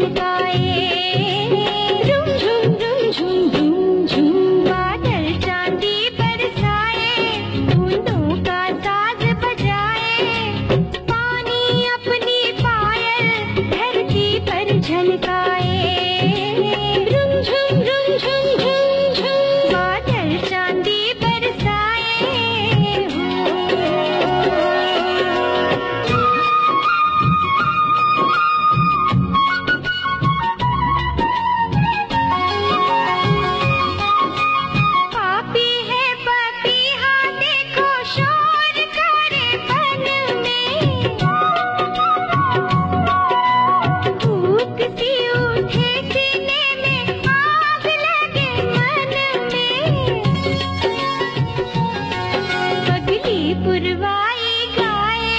झनकाए। झुम झुम झुम झुम झुम झुम बादल चांदी बरसाए, बूंदों का साज बजाए, पानी अपनी पायल धरती पर झनकाए। झुम झुम झुम झुम झुम झुम बादल चांदी बरसाए हो। पापी है पपीहा देखो शोर करे बन में, भूख सी उठे सीने में, आग लगे मन में। पगली पुरवाई गाए,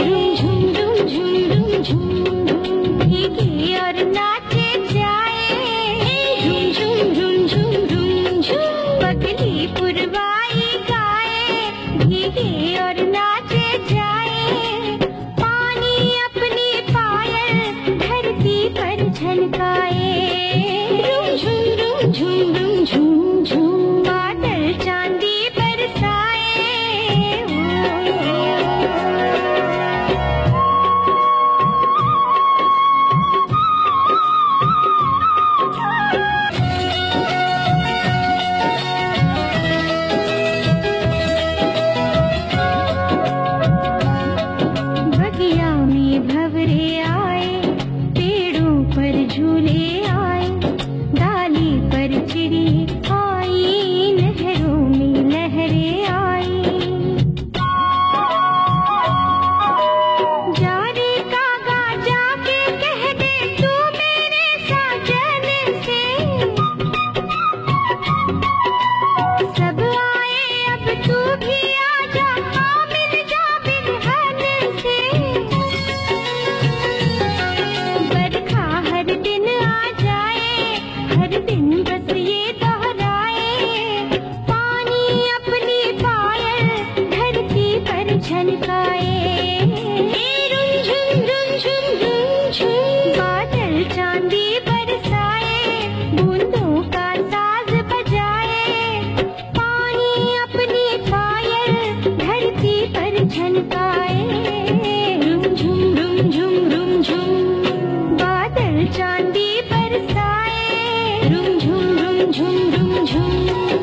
झुम झुम झुम झुम झुम झुम भीगे और नाचे जाए। झुम झुम झुम झुम झुम झुम पगली पुरवाई गाए, भीगे और नाचे जाए, पानी अपनी पायल धरती पर झनकाए। झुम झुम झुम झुम झुम बादल चांदी बरसाए हो। बगिया में भंवरे आए, पेड़ों पर झूले आए, डाली पर चिड़ी आई, लहरों में लहरें आई। जाने कागा जाके कह दे तू मेरे साजन से, सब आए अब तू भी आजा, हाँ मिल जा बिरहन से। बरखा हर दिन आ जाए, हर दिन बस ये दोहराए, पानी अपनी पायल धरती पर झनकाए। झुम झुम झुम झुम झुम बादल चांदी बरसाए, बूंदों का साज बजाए, पानी अपनी पायल धरती पर झनकाए। झुम झुम झुम झुम झुम बादल चांदी बरसाए, झुम झुम झुम झुम झुम झुम